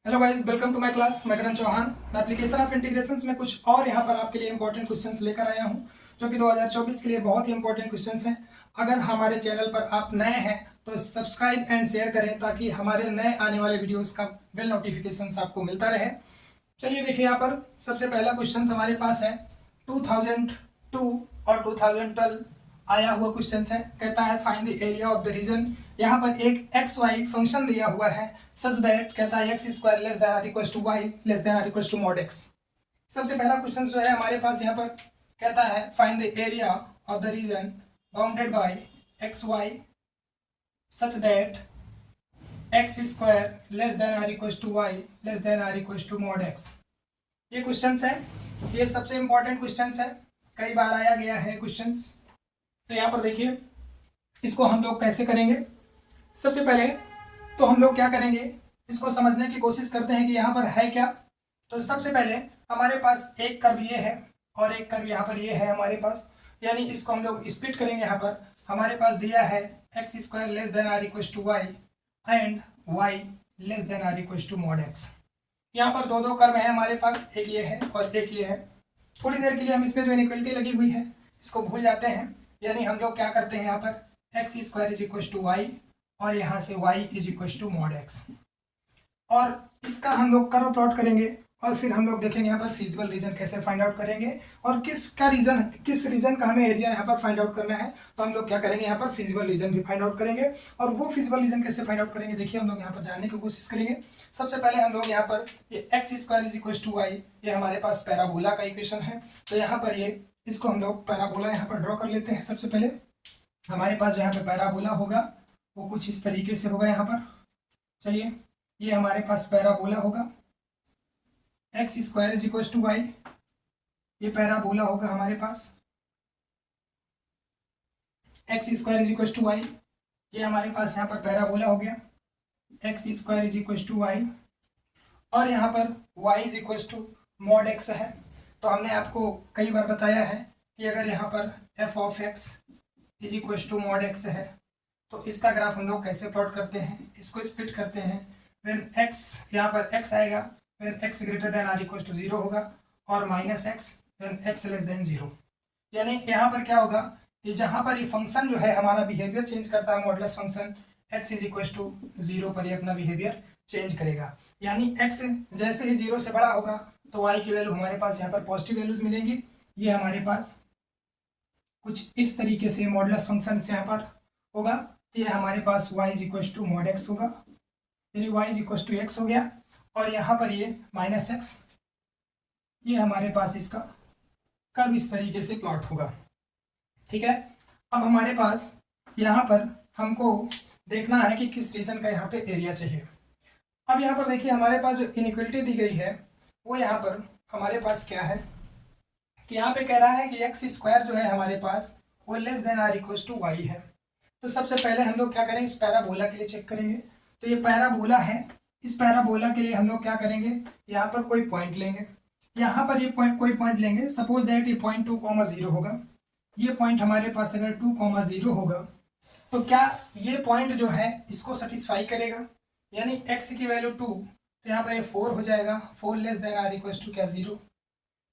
Hello guys, welcome to my class. मैं करण चौहान। मैं application of integrations में कुछ और यहाँ पर आपके लिए इंपॉर्टेंट क्वेश्चंस लेकर आया हूँ, जो कि 2024 के लिए बहुत ही इंपॉर्टेंट क्वेश्चंस हैं। अगर हमारे चैनल पर आप नए हैं तो सब्सक्राइब एंड शेयर करें, ताकि हमारे नए आने वाले वीडियोस का बिल नोटिफिकेशन आपको मिलता रहे। चलिए देखिए, यहाँ पर सबसे पहला क्वेश्चन हमारे पास है 2002 और 2012 आया हुआ क्वेश्चन है। कहता है find the area of the region. यहाँ पर एक एक्स वाई फंक्शन दिया हुआ है सच दैट, कहता है x square less than or equal to y less than or equal to mod x. सबसे पहला क्वेश्चन जो है हमारे पास यहाँ पर कहता है find the area of the region bounded by x y such that x square less than or equal to y less than or equal to mod x. ये क्वेश्चन है, ये सबसे इंपॉर्टेंट क्वेश्चन है, कई बार आया गया है क्वेश्चन। तो यहाँ पर देखिए, इसको हम लोग कैसे करेंगे। सबसे पहले तो हम लोग क्या करेंगे, इसको समझने की कोशिश करते हैं कि यहाँ पर है क्या। तो सबसे पहले हमारे पास एक कर्व ये है और एक कर्व यहाँ पर ये है हमारे पास, यानी इसको हम लोग स्प्लिट करेंगे। यहाँ पर हमारे पास दिया है x square less than or equal to y and y less than or equal to mod x. यहाँ पर दो दो कर्व है हमारे पास, एक ये है और एक ये है। थोड़ी देर के लिए हम इसमें जो इनइक्वलिटी लगी हुई है इसको भूल जाते हैं, यानी हम लोग क्या करते हैं, यहाँ पर x square is equal to y और यहाँ से y is equal to mod x, और इसका हम लोग कर्व प्लॉट करेंगे। और फिर हम लोग देखेंगे यहाँ पर फिजिबल रीजन कैसे फाइंड आउट करेंगे और किस रीजन का हमें एरिया यहाँ पर फाइंड आउट करना है। तो हम लोग क्या करेंगे, यहाँ पर फिजिबल रीजन भी फाइंड आउट करेंगे। और वो फिजिबल रीजन कैसे फाइंड आउट करेंगे, देखिए हम लोग यहाँ पर जानने की कोशिश करेंगे। सबसे पहले हम लोग यहाँ पर ये x square is equal to y, ये हमारे पास पैराबोला का इक्वेशन है। तो यहाँ पर ये इसको हम लोग पैराबोला यहाँ पर ड्रॉ कर लेते हैं। सबसे पहले हमारे पास जो यहाँ पे पैराबोला होगा वो कुछ इस तरीके से होगा। यहाँ पर चलिए, ये हमारे पास पैराबोला होगा, x square is equal to y, ये पैराबोला होगा हमारे पास। X square is equal to y, ये हमारे पास यहाँ पर पैराबोला हो गया, x square is equal to y. और यहाँ पर y is equal to mod x है। तो हमने आपको कई बार बताया है कि अगर यहाँ पर f of x is equal to mod x है तो इसका ग्राफ हम लोग कैसे प्लॉट करते हैं, इसको स्प्लिट करते हैं। व्हेन एक्स, यहाँ पर एक्स आएगा when x greater than or equal to zero होगा, और minus x when x less than zero. यानी यहाँ पर क्या होगा कि जहाँ पर ये फंक्शन जो है हमारा बिहेवियर चेंज करता है, modulus function x is equal to zero पर ये अपना बिहेवियर चेंज करेगा। यानी एक्स जैसे ही जीरो से बड़ा होगा तो वाई की वैल्यू हमारे पास यहाँ पर पॉजिटिव वैल्यूज मिलेंगी। ये हमारे पास कुछ इस तरीके से मॉडुलस फंक्शन से यहाँ पर होगा। तो ये हमारे पास y is equal to mod x होगा, यानी y is equal to x हो गया। और यहाँ पर ये माइनस एक्स, ये हमारे पास इसका कर्व इस तरीके से प्लॉट होगा। ठीक है, अब हमारे पास यहाँ पर हमको देखना है कि किस रीजन का यहाँ पे एरिया चाहिए। अब यहाँ पर देखिए, हमारे पास जो इनइक्वलिटी दी गई है वो यहाँ पर हमारे पास क्या है कि यहाँ पे कह रहा है कि एक्स स्क्वायर जो है हमारे पास वो less than or equal to y है। तो सबसे पहले हम लोग क्या करेंगे, इस पैराबोला के लिए चेक करेंगे। तो ये पैराबोला है, इस पैराबोला के लिए हम लोग क्या करेंगे, यहाँ पर कोई पॉइंट लेंगे। यहाँ पर ये कोई पॉइंट लेंगे, सपोज दैट ये पॉइंट 2,0 होगा। ये पॉइंट हमारे पास अगर 2,0 होगा तो क्या ये पॉइंट जो है इसको सेटिस्फाई करेगा, यानी एक्स की वैल्यू 2, तो यहाँ पर ये 4 हो जाएगा। 4 less than or equal to क्या 0।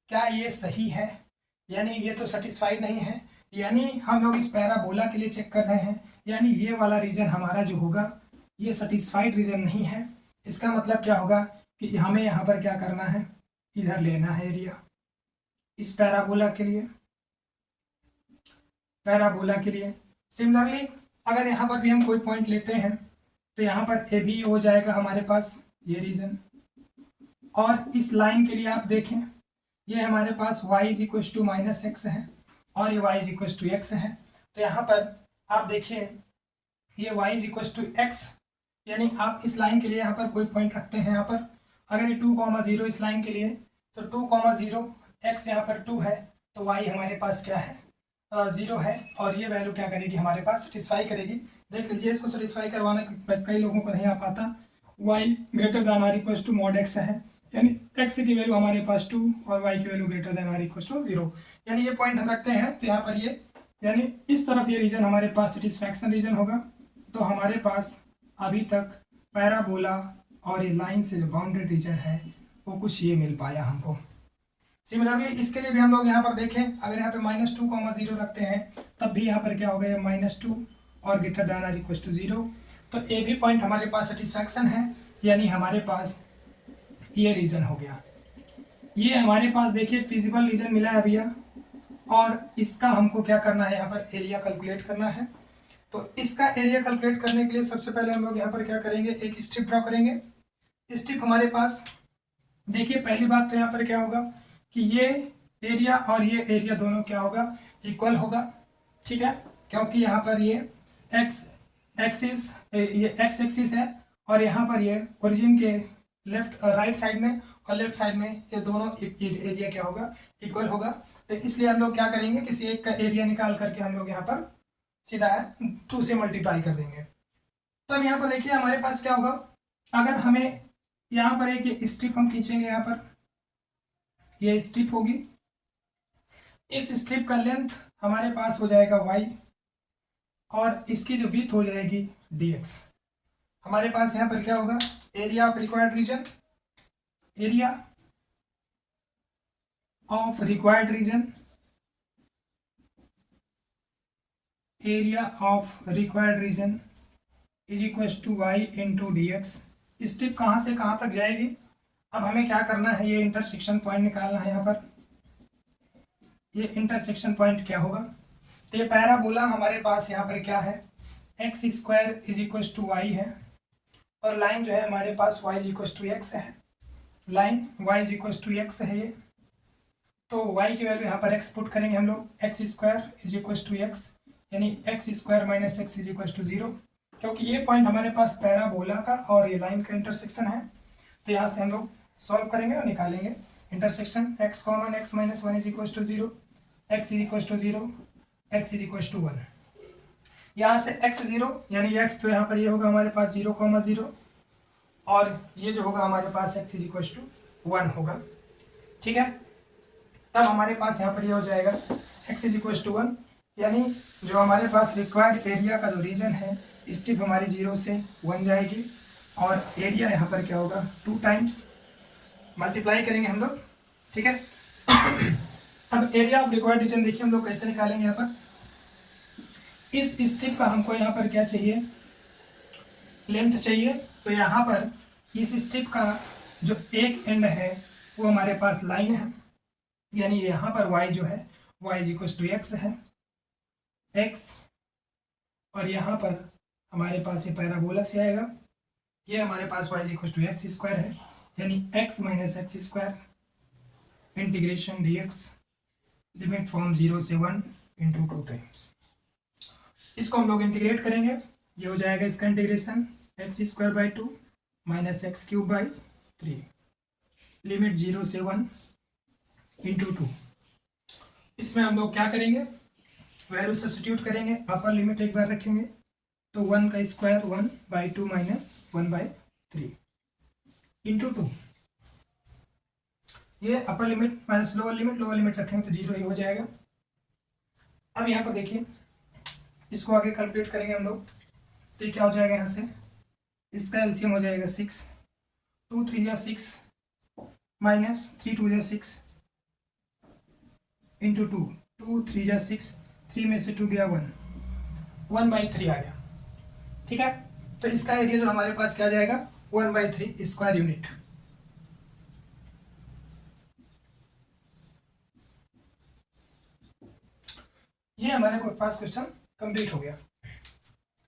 क्या ये सही है, यानी ये तो सेटिस्फाइड नहीं है। यानी हम लोग इस पैराबोला के लिए चेक कर रहे हैं, यानी ये वाला रीजन हमारा जो होगा ये सेटिस्फाइड रीजन नहीं है। इसका मतलब क्या होगा कि हमें यहाँ पर क्या करना है, इधर लेना है एरिया इस पैराबोला के लिए। सिमिलरली अगर यहाँ पर भी हम कोई पॉइंट लेते हैं तो यहाँ पर ए भी हो जाएगा हमारे पास ये रीजन। और इस लाइन के लिए आप देखें, ये हमारे पास y is equal to minus x है और ये y is equal to x है। तो यहाँ पर आप देखिए ये y is equal to x, यानी आप इस लाइन के लिए यहाँ पर कोई पॉइंट रखते हैं। यहाँ पर अगर ये 2,0 इस लाइन के लिए, तो 2,0 एक्स यहाँ पर 2 है, तो y हमारे पास क्या है 0 है। और ये वैल्यू क्या करेगी, हमारे पास सेटिस्फाई करेगी। देख लीजिए, इसको सेटिस्फाई करवाना कई लोगों को नहीं आ पाता। y greater than or equal to mod x है, यानी x की वैल्यू हमारे पास 2 और y की value greater than or equal to 0, यानी ये पॉइंट हम रखते हैं। तो यहाँ पर ये, यानी इस तरफ ये रीजन हमारे पास सेटिस्फैक्शन रीजन होगा। तो हमारे पास अभी तक पैराबोला और ये लाइन से जो बाउंड्री रीजन है वो कुछ ये मिल पाया हमको। सिमिलरली इसके लिए भी हम लोग यहाँ पर देखें, अगर यहाँ पे -2, 0 रखते हैं तब भी यहाँ पर क्या हो गया, -2 और greater than or equal to 0। तो ए भी पॉइंट हमारे पास सेटिस्फैक्शन है, यानी हमारे पास ये रीजन हो गया। ये हमारे पास देखिए फिजिबल रीजन मिला है भैया, और इसका हमको क्या करना है, यहाँ पर एरिया कैलकुलेट करना है। तो इसका एरिया कैलकुलेट करने के लिए सबसे पहले हम लोग यहाँ पर क्या करेंगे, एक स्ट्रिप ड्रॉ करेंगे। स्ट्रिप हमारे पास देखिए, पहली बात तो यहाँ पर क्या होगा कि ये एरिया और ये एरिया दोनों क्या होगा, इक्वल होगा, ठीक है, क्योंकि यहाँ पर ये एक्स एक्सिस है और यहाँ पर ये ओरिजिन के लेफ्ट राइट साइड में और लेफ्ट साइड में ये दोनों एरिया क्या होगा, इक्वल होगा। तो इसलिए हम लोग क्या करेंगे, किसी एक का एरिया निकाल करके हम लोग यहाँ पर सीधा 2 से मल्टीप्लाई कर देंगे। तब यहाँ पर देखिए हमारे पास क्या होगा, अगर हमें यहाँ पर एक स्ट्रिप हम खींचेंगे, यहाँ पर ये स्ट्रिप होगी, इस स्ट्रिप का लेंथ हमारे पास हो जाएगा y और इसकी जो विड्थ हो जाएगी dx। हमारे पास यहाँ पर क्या होगा, area of required region, area of required region, area of required region is equal to y into dx। Strip कहाँ से कहाँ तक जाएगी, अब हमें क्या करना है, ये इंटरसेक्शन पॉइंट निकालना है। यहाँ पर ये इंटरसेक्शन पॉइंट क्या होगा, तो ये पैराबोला हमारे पास यहाँ पर क्या है, x² is equal to y है, और लाइन जो है हमारे पास y is equal to x है, line y is equal to x है ये। तो y की वैल्यू यहाँ पर x पुट करेंगे हम लोग, x² is equal to x, यानी x² minus x is equal to 0, क्योंकि ये पॉइंट हमारे पास पैराबोला का और ये लाइन का इंटरसेक्शन है। तो यहाँ से हम लोग सॉल्व करेंगे और निकालेंगे intersection, x common, x minus 1 is equal to 0, x is equal to 0, x is equal to 1। यहाँ से x 0 यानी x तो यहाँ पर ये होगा हमारे पास 0,0, और ये जो होगा हमारे पास x इज इक्वल टू 1 होगा, ठीक है। तब हमारे पास यहाँ पर ये हो जाएगा x इज इक्वल टू 1, यानी जो हमारे पास रिक्वायर्ड एरिया का जो रीजन है, स्ट्रिप हमारी 0 से 1 जाएगी, और एरिया यहाँ पर क्या होगा, 2 टाइम्स मल्टीप्लाई करेंगे हम लोग, ठीक है। अब एरिया ऑफ रिक्वायर्ड रीजन देखिए हम लोग कैसे निकालेंगे। यहाँ पर इस स्ट्रिप का हमको यहाँ पर क्या चाहिए, लेंथ चाहिए। तो यहाँ पर इस स्ट्रिप का जो एक एंड है वो हमारे पास लाइन है, यानी यहाँ पर y जो है y is equal to x है, x, और यहाँ पर हमारे पास ये पैराबोला से आएगा, ये हमारे पास y is equal to x² है, यानी x minus x² integration dx, limit from 0 से 1 इंटू 2 टाइम्स। इसको हम लोग इंटीग्रेट करेंगे, ये हो जाएगा इसका integration x²/2 minus x³/3, limit 0 से 1 इंटू 2। इसमें हम लोग क्या करेंगे, वैल्यू सब्स्टिट्यूट करेंगे, अपर लिमिट एक बार रखेंगे, तो 1 का स्क्वायर 1/2 माइनस 1/3 इंटू 2। ये upper limit minus lower limit रखेंगे तो 0 ही हो जाएगा। अब यहाँ पर देखिए, इसको आगे कैलकुलेट करेंगे हम लोग, तो ये क्या हो जाएगा, यहाँ से इसका एलसीएम हो जाएगा 6, 2 3 जा 6 माइनस 3 2 जा 6 इंटू 2, 2 3 जा 6, 3 में से 2 गया 1/3 आ गया, ठीक है। तो इसका एरिया जो हमारे पास क्या जाएगा, 1/3 स्क्वायर यूनिट। ये हमारे पास क्वेश्चन कंप्लीट हो गया।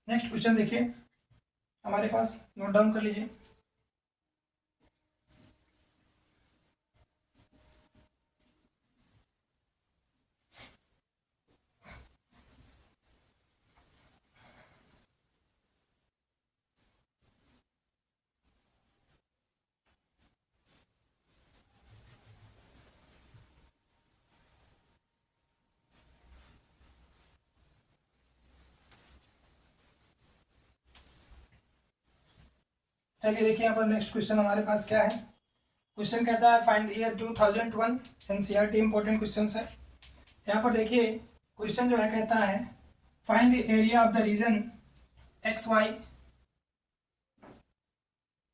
नेक्स्ट क्वेश्चन देखिए हमारे पास, नोट डाउन कर लीजिए। चलिए देखिए यहाँ पर नेक्स्ट क्वेश्चन हमारे पास क्या है। क्वेश्चन कहता है find the year 2001 NCERT important question है। यहाँ पर देखिए क्वेश्चन जो है कहता है find the area of the region x y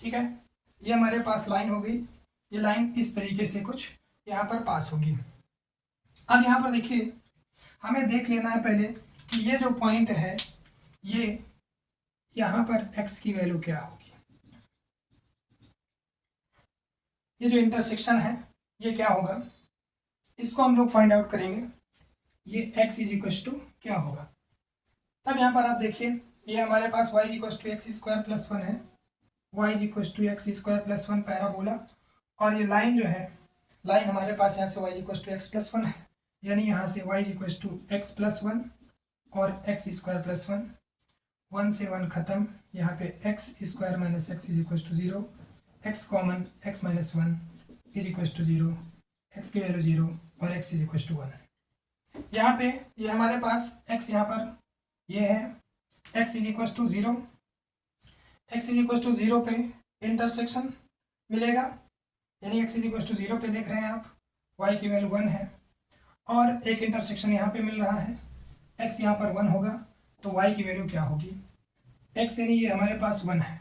ठीक है, ये हमारे पास लाइन हो गई। ये लाइन इस तरीके से कुछ यहाँ पर पास होगी। अब यहाँ पर देखिए, हमें देख लेना है पहले कि ये जो पॉइंट है, ये यहाँ पर x की वैल्यू क्या होगी। ये जो इंटरसेक्शन है ये क्या होगा, इसको हम लोग फाइंड आउट करेंगे। ये x इज इक्वल टू क्या होगा। तब यहाँ पर आप देखिए, ये हमारे पास y is equal to x square plus 1 है, y is equal to x square plus 1 parabola. और ये लाइन जो है, लाइन हमारे पास यहाँ से y is equal to x plus 1 है, यानी यहाँ से y is equal to x plus 1 और एक्स स्क्वायर प्लस 1, 1 से 1 खत्म, यहाँ पे x square minus x is equal to 0, x common, x minus 1 is equal to 0, x की वैल्यू 0 और एक्स इज इक्वल टू 1। यहाँ पे ये हमारे पास x यहाँ पर ये है, x is equal to 0, x is equal to 0 पे इंटरसेक्शन मिलेगा, यानी x इज इक्वल टू 0 पे देख रहे हैं आप, y की वैल्यू 1 है और एक इंटरसेक्शन यहाँ पे मिल रहा है, x यहाँ पर 1 होगा, तो y की वैल्यू क्या होगी, x यानी ये हमारे पास 1 है,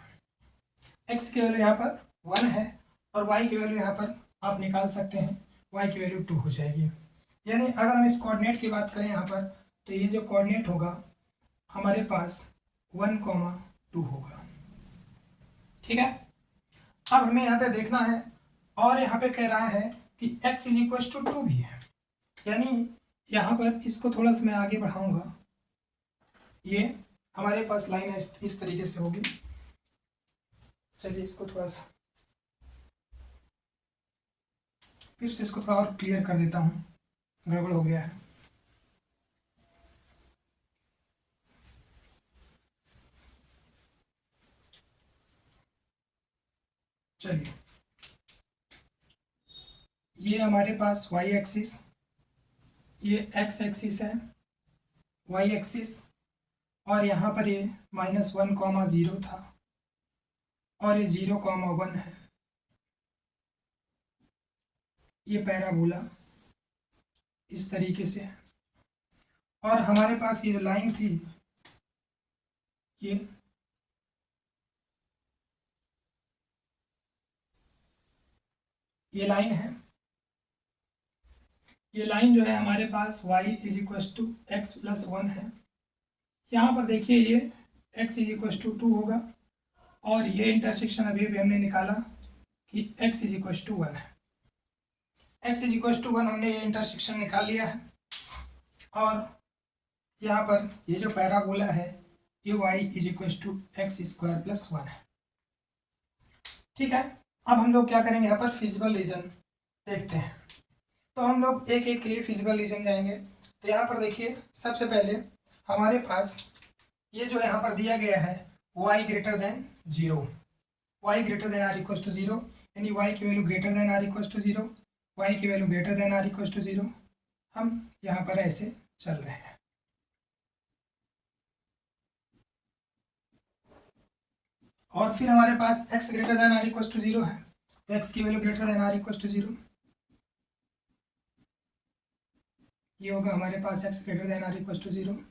x की वैल्यू यहाँ पर 1 है और y की वैल्यू यहाँ पर आप निकाल सकते हैं, y की वैल्यू 2 हो जाएगी। यानी अगर हम इस कोऑर्डिनेट की बात करें यहाँ पर, तो ये जो कोऑर्डिनेट होगा हमारे पास 1,2 होगा। ठीक है, अब हमें यहाँ पे देखना है, और यहाँ पे कह रहा है कि x इज इक्वल टू 2 भी है, यानी यहाँ पर इसको थोड़ा सा मैं आगे बढ़ाऊंगा, ये हमारे पास लाइन है इस तरीके से होगी। चलिए इसको थोड़ा सा फिर से इसको थोड़ा और क्लियर कर देता हूँ, गड़बड़ हो गया है। चलिए, ये हमारे पास y एक्सिस, ये x एक्सिस है, y एक्सिस, और यहाँ पर ये -1,0 था और ये 0,1 है, ये पैराबोला इस तरीके से है। और हमारे पास ये लाइन थी, ये लाइन है, ये लाइन जो है हमारे पास y is equal to x plus 1 है। यहाँ पर देखिए ये x इज इक्वल टू 2 होगा और ये इंटरसेक्शन अभी भी हमने निकाला कि x इज इक्वल टू 1 है, x इज इक्वल टू 1 हमने ये इंटरसेक्शन निकाल लिया है। और यहाँ पर ये जो पैराबोला है ये y is equal to x square plus 1 है। ठीक है, अब हम लोग क्या करेंगे, यहाँ पर फिजिबल रीजन देखते हैं। तो हम लोग एक एक के लिए फिजिबल रीजन जाएंगे। तो यहाँ पर देखिए, सबसे पहले हमारे पास ये जो यहाँ पर दिया गया है y greater than 0, y greater than or equal to 0, यानी y की value greater than or equal to 0, y की value greater than or equal to 0। हम यहाँ पर ऐसे चल रहे हैं। और फिर हमारे पास x greater than or equal to 0 है, तो x की value greater than or equal to 0, ये होगा हमारे पास x greater than or equal to 0।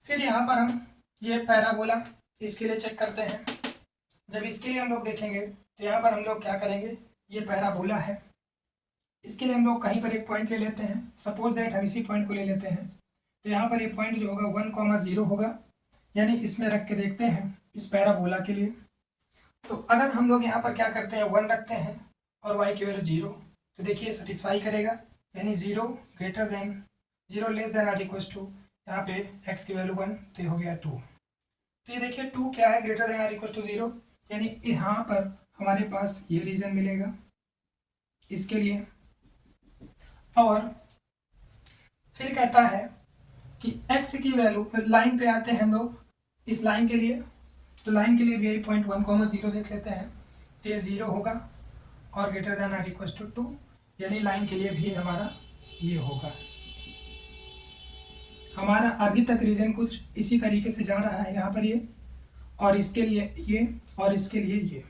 फिर यहाँ पर हम ये पैराबोला इसके लिए चेक करते हैं। जब इसके लिए हम लोग देखेंगे तो यहाँ पर हम लोग क्या करेंगे, ये पैराबोला है, इसके लिए हम लोग कहीं पर एक पॉइंट ले लेते हैं। सपोज दैट हम इसी पॉइंट को ले लेते हैं, तो यहाँ पर ये पॉइंट जो होगा 1,0 होगा, यानी इसमें रख के देखते हैं इस पैराबोला के लिए। तो अगर हम लोग यहाँ पर क्या करते हैं, 1 रखते हैं और y की वैल्यू 0, तो देखिए सेटिस्फाई करेगा, यानी 0 greater than 0 less than or equal to, यहाँ पे x की वैल्यू 1, तो ये हो गया 2। तो ये देखिए 2 क्या है, greater than or equal to 0, यानी यहाँ पर हमारे पास ये रीजन मिलेगा इसके लिए। और फिर कहता है कि x की वैल्यू, लाइन पे आते हैं हम लोग इस लाइन के लिए, तो लाइन के लिए भी यही पॉइंट 1,0 देख लेते हैं, तो ये 0 होगा और greater than or equal to 2, यानी लाइन के लिए भी हमारा ये होगा। हमारा अभी तक रीजन कुछ इसी तरीके से जा रहा है, यहाँ पर ये, और इसके लिए ये, और इसके लिए ये।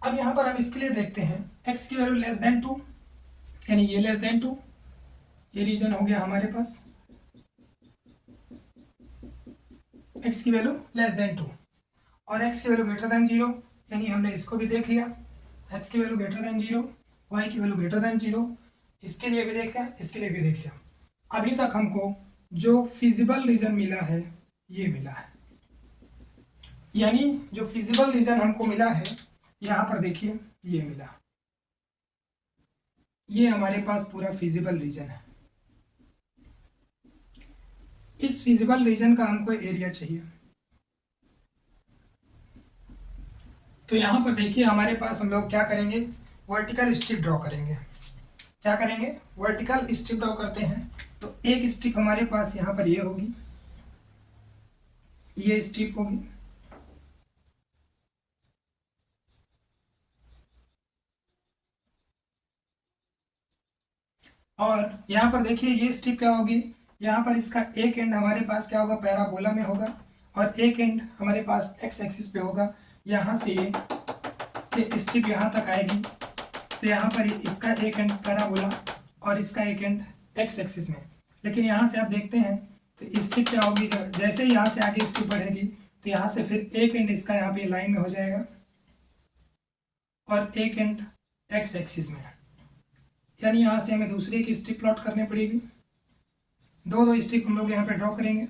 अब यहाँ पर हम इसके लिए देखते हैं, x की वैल्यू लेस देन 2, यानी ये लेस देन 2, ये रीजन हो गया हमारे पास, x की वैल्यू लेस देन 2। और x की वैल्यू ग्रेटर देन 0, यानी हमने इसको भी देख लिया, x की वैल्यू ग्रेटर देन 0, y की वैल्यू ग्रेटर देन 0, इसके लिए भी देख लिया, इसके लिए भी देख लिया। अभी तक हमको जो फिजिबल रीजन मिला है ये मिला है, यानी जो फिजिबल रीजन हमको मिला है यहाँ पर देखिए ये मिला, ये हमारे पास पूरा फिजिबल रीजन है। इस फिजिबल रीजन का हमको एरिया चाहिए, तो यहाँ पर देखिए हमारे पास हम लोग क्या करेंगे, वर्टिकल स्ट्रिप ड्रॉ करेंगे। क्या करेंगे, वर्टिकल स्ट्रिप ड्रॉ करते हैं। तो एक स्ट्रिप हमारे पास यहाँ पर ये होगी, ये स्ट्रिप होगी, और यहाँ पर देखिए ये स्ट्रिप क्या होगी, यहाँ पर इसका एक एंड हमारे पास क्या होगा, पैराबोला में होगा, और एक एंड हमारे पास एक्स एक्सिस पे होगा। यहाँ से ये स्ट्रिप यहाँ तक आएगी, तो यहाँ पर इसका एक एंड पैराबोला और इसका एक एंड एक्स एक्सिस में। लेकिन यहाँ से आप देखते हैं तो स्ट्रिप क्या होगी, जैसे ही यहाँ से आगे स्ट्रिप बढ़ेगी तो यहाँ से फिर एक एंड इसका यहाँ पे लाइन में हो जाएगा और एक एंड एक्स एक्सिस में, यानी यहाँ से हमें दूसरे की स्ट्रिप प्लॉट करनी पड़ेगी। दो स्ट्रिप हम लोग यहाँ पे ड्रॉ करेंगे,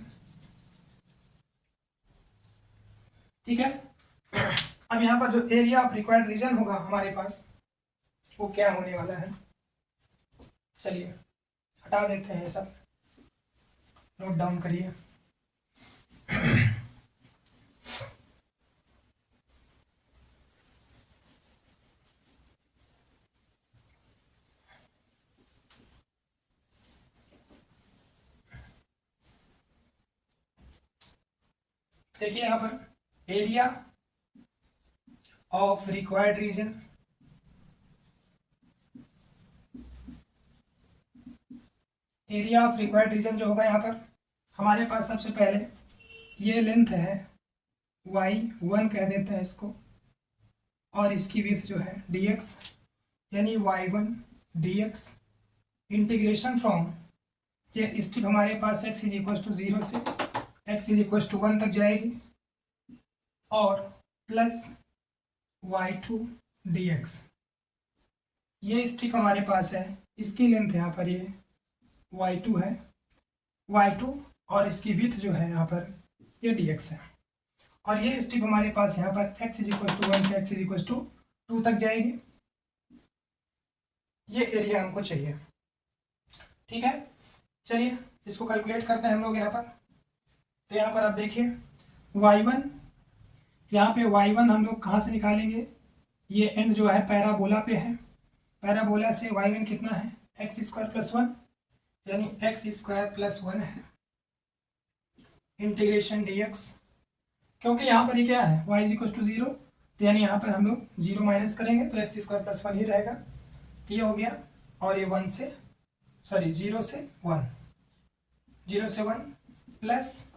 ठीक है। अब यहाँ पर जो एरिया ऑफ रिक्वायर्ड रीजन होगा हमारे पास वो क्या होने वाला है, चलिए हटा देते हैं सब, नोट डाउन करिए। देखिए यहाँ पर area of required region, area of required region जो होगा यहाँ पर हमारे पास सबसे पहले ये लेंथ है y1 कह देते हैं इसको, और इसकी विड्थ जो है dx, यानी y1 dx इंटीग्रेशन फ्रॉम, ये स्ट्रिप हमारे पास x इज इक्वल टू 0 से x इज इक्वल टू 1 तक जाएगी, और प्लस y2 dx, ये स्ट्रिप हमारे पास है, इसकी लेंथ यहाँ पर ये y2 है, y2 और इसकी विड्थ जो है यहाँ पर ये dx है, और ये स्ट्रिप हमारे पास यहाँ पर x इज इक्वल टू 1 से x इज इक्वल टू 2 तक जाएगी। ये एरिया हमको चाहिए, ठीक है। चलिए इसको कैलकुलेट करते हैं हम लोग यहाँ पर। तो यहाँ पर आप देखिए y1, यहाँ पे y1 हम लोग कहाँ से निकालेंगे, ये एंड जो है पैराबोला पे है, पैराबोला से y1 कितना है, एक्स स्क्वायर प्लस 1, यानी एक्स स्क्वायर प्लस 1 है इंटीग्रेशन dx, क्योंकि यहाँ पर ये क्या है y इज इक्वल टू 0, तो यानी यहाँ पर हम लोग 0 माइनस करेंगे तो एक्स स्क्वायर प्लस 1 ही रहेगा, तो ये हो गया। और ये 0 से 1, 0 से 1 प्लस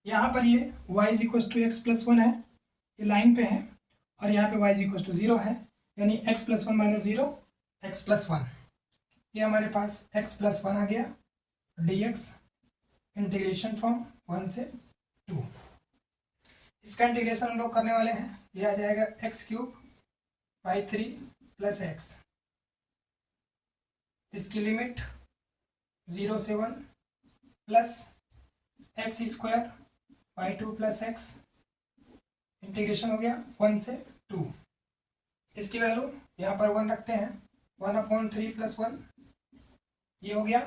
यहाँ पर ये y is equal to x plus 1 है, ये लाइन पे है, और यहाँ पे y इज इक्वल टू 0 है, यानी x plus 1 minus 0 x plus 1, ये हमारे पास x प्लस 1 आ गया dx इंटीग्रेशन फ्रॉम 1 से 2। इसका इंटीग्रेशन हम लोग करने वाले हैं, ये आ जाएगा x³ प्लस x, इसकी लिमिट 0 से 1 plus x² plus x, integration हो गया 1 से 2, इसकी वैल्यू यहाँ पर 1 रखते हैं, 1/3 प्लस 1, ये हो गया,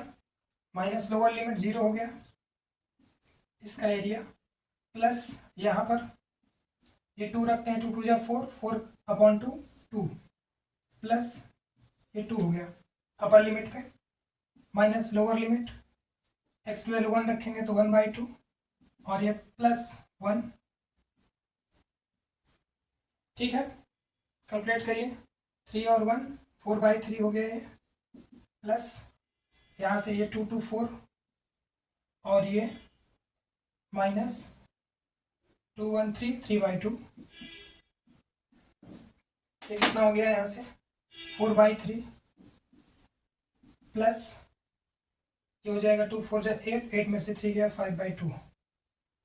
माइनस लोअर लिमिट 0 हो गया, इसका एरिया प्लस यहाँ पर ये 2 रखते हैं, 2 2 जा 4, 4/2 2 प्लस ये 2 हो गया अपर लिमिट पे, माइनस लोअर लिमिट, x की वैल्यू 1 रखेंगे तो 1/2, और ये प्लस 1, ठीक है। कैलकुलेट करिए, 3 और 1 4/3 हो गया ये, प्लस यहाँ से ये 2 2 4, और ये माइनस 2 1 3 3/2, ये कितना हो गया यहाँ से 4/3 प्लस ये हो जाएगा 2 4 8, 8 में से 3 गया 5/2,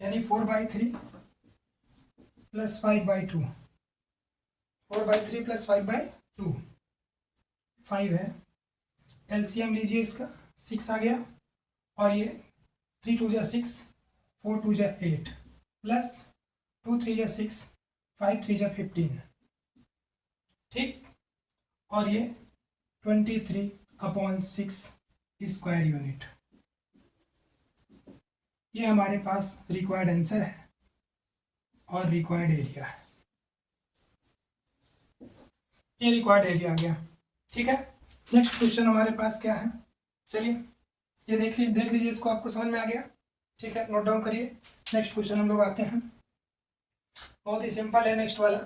यानी 4/3 प्लस 5/2, 4/3 प्लस 5/2, 5 है। एलसीएम लीजिए इसका, 6 आ गया, और ये 3 2 जा 6, 4 2 जा 8, प्लस 2 3 जा 6, 5 3 जा 15, ठीक। और ये 23/6 स्क्वायर यूनिट। ये हमारे पास रिक्वायर्ड आंसर है और रिक्वायर्ड एरिया है। ये रिक्वायर्ड एरिया आ गया, ठीक है। नेक्स्ट क्वेश्चन हमारे पास क्या है, चलिए ये देख लीजिए इसको, आपको समझ में आ गया, ठीक है, नोट डाउन करिए। नेक्स्ट क्वेश्चन हम लोग आते हैं, बहुत ही सिंपल है नेक्स्ट वाला।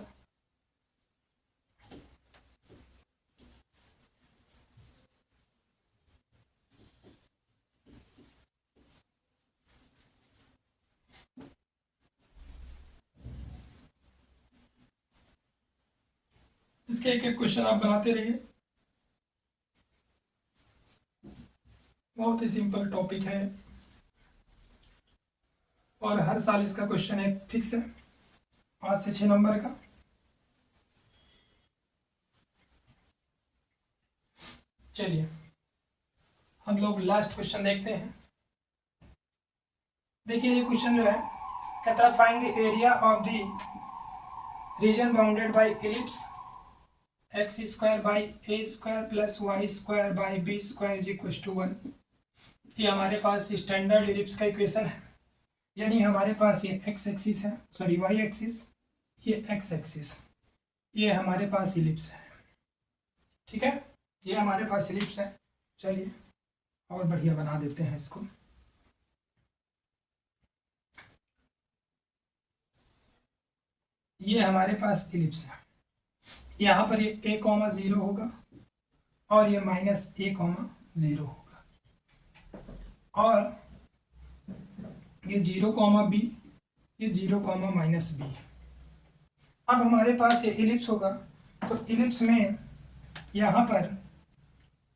इसके एक एक क्वेश्चन आप बनाते रहिए, बहुत ही सिंपल टॉपिक है और हर साल इसका क्वेश्चन एक फिक्स है, 5 से 6 नंबर का। चलिए हम लोग लास्ट क्वेश्चन देखते हैं। देखिए ये क्वेश्चन जो है, कहता है find the area of the region bounded by ellipse x² by a² plus y² by b² is equal to 1। ये हमारे पास स्टैंडर्ड इलिप्स का इक्वेशन है, यानी हमारे पास ये x एक्सिस है, सॉरी y एक्सिस, ये x एक्सिस, ये हमारे पास इलिप्स है, ठीक है, ये हमारे पास इलिप्स है। चलिए और बढ़िया बना देते हैं इसको। ये हमारे पास इलिप्स है, यहाँ पर ये a,0 होगा और ये -a,0 होगा, और ये 0,b, ये 0,-b। अब हमारे पास ये इलिप्स होगा, तो इलिप्स में यहाँ पर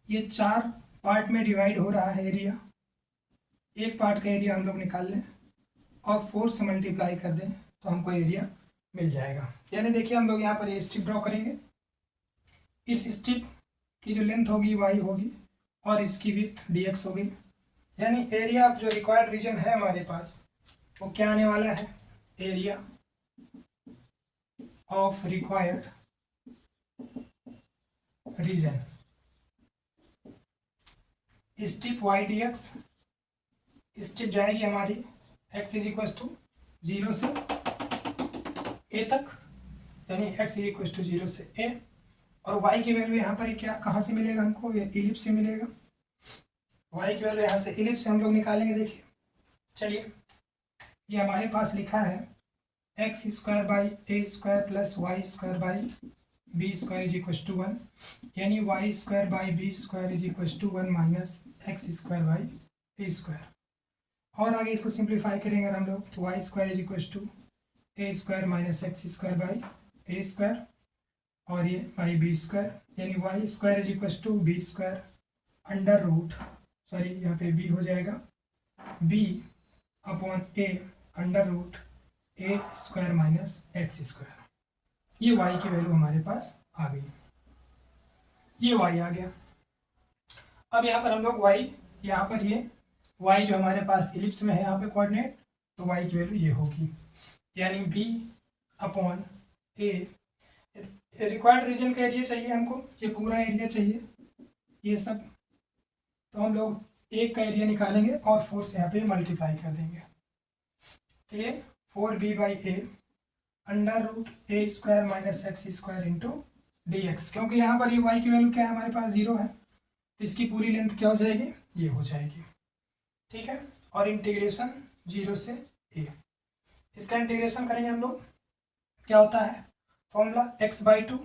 ये 4 पार्ट में डिवाइड हो रहा है एरिया। एक पार्ट का एरिया हम लोग निकाल लें और 4 से मल्टीप्लाई कर दें तो हमको एरिया मिल जाएगा। यानी देखिए हम लोग यहाँ पर ये स्ट्रिप ड्रॉ करेंगे, इस स्ट्रिप की जो लेंथ होगी y होगी और इसकी विड्थ dx होगी, यानी एरिया जो रिक्वायर्ड रीजन है हमारे पास वो क्या आने वाला है, area of required region strip y dx, strip जाएगी हमारी x इज इक्वल टू 0 से a तक, यानी x इज इक्वल टू 0 से a, और y की वैल्यू यहाँ पर क्या कहाँ से मिलेगा हमको, ये इलिप्स से मिलेगा। y की वैल्यू यहाँ से इलिप्स से हम लोग निकालेंगे। देखिए चलिए ये हमारे पास लिखा है x² by a² plus y² by b² is equal to 1, यानी y² by b² is equal to 1 minus x² by a²। और आगे इसको सिंप्लीफाई करेंगे हम लोग, तो y² is equal to a² minus x² by a², और ये बाई b², यानी y² is equal to b² under root, sorry यहाँ पे b हो जाएगा, b/a under root a² minus x²। ये y की वैल्यू हमारे पास आ गई, ये y आ गया। अब यहाँ पर हम लोग y, यहाँ पर ये y जो हमारे पास इलिप्स में है यहाँ पे कोऑर्डिनेट, तो y की वैल्यू ये होगी, यानी b/a। रिक्वायर्ड रीजन का एरिया चाहिए हमको, ये पूरा एरिया चाहिए ये सब, तो हम लोग एक का एरिया निकालेंगे और 4 से यहाँ पे मल्टीप्लाई कर देंगे, तो ये 4b/a under root a² minus x² into dx, क्योंकि यहाँ पर ये y की वैल्यू क्या है हमारे पास 0 है, तो इसकी पूरी लेंथ क्या हो जाएगी, ये हो जाएगी, ठीक है। और इंटीग्रेशन 0 से a, इसका इंटीग्रेशन करेंगे हम लोग, क्या होता है formula x/2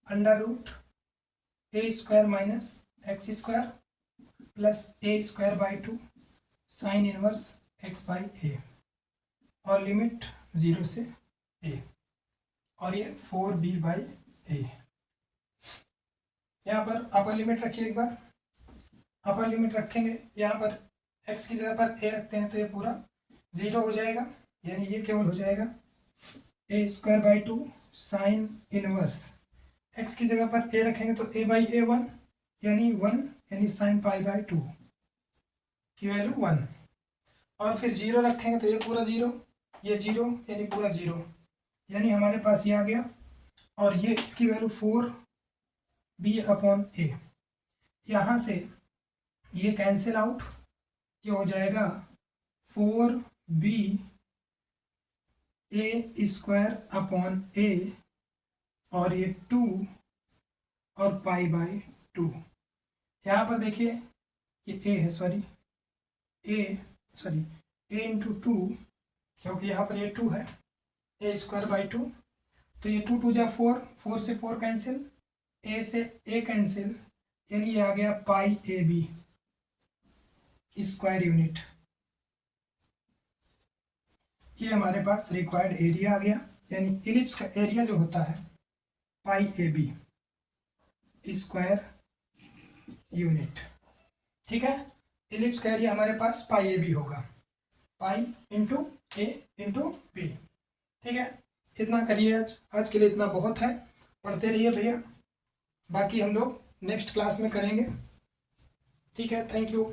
under root a² minus x² plus a²/2 sine inverse x/a, और लिमिट 0 से a, और ये 4b/a। यहाँ पर अपर लिमिट रखिए एक बार, अपर लिमिट रखेंगे, यहाँ पर x की जगह पर a रखते हैं तो ये पूरा 0 हो जाएगा, यानी ये केवल हो जाएगा a square by two sine inverse, x की जगह पर ए रखेंगे तो ए बाई ए वन यानी वन, यानी साइन पाई बाई टू की वैल्यू वन। और फिर जीरो रखेंगे तो ये पूरा जीरो, ये जीरो यानी पूरा जीरो, यानी हमारे पास ये आ गया। और ये इसकी वैल्यू फोर बी अपॉन ए, यहाँ से ये कैंसिल आउट, ये हो जाएगा फोर बी ए स्क्वायर अपॉन ए, और ये टू और पाई बाई टू। यहाँ पर देखिए ये ए है, ए इंटू टू, क्योंकि यहाँ पर ये टू है, ए स्क्वायर बाई टू, तो ये टू टू जा फोर, फोर से फोर कैंसिल, ए से ए कैंसिल, यानी ये आ गया पाई ए बी स्क्वायर यूनिट। ये हमारे पास रिक्वायर्ड एरिया आ गया, यानी इलिप्स का एरिया जो होता है पाई ए बी स्क्वायर यूनिट। ठीक है, इलिप्स का एरिया हमारे पास पाई ए बी होगा, पाई इंटू ए इंटू बी। ठीक है, इतना करिए, आज के लिए इतना बहुत है, पढ़ते रहिए भैया, बाकी हम लोग नेक्स्ट क्लास में करेंगे। ठीक है, थैंक यू।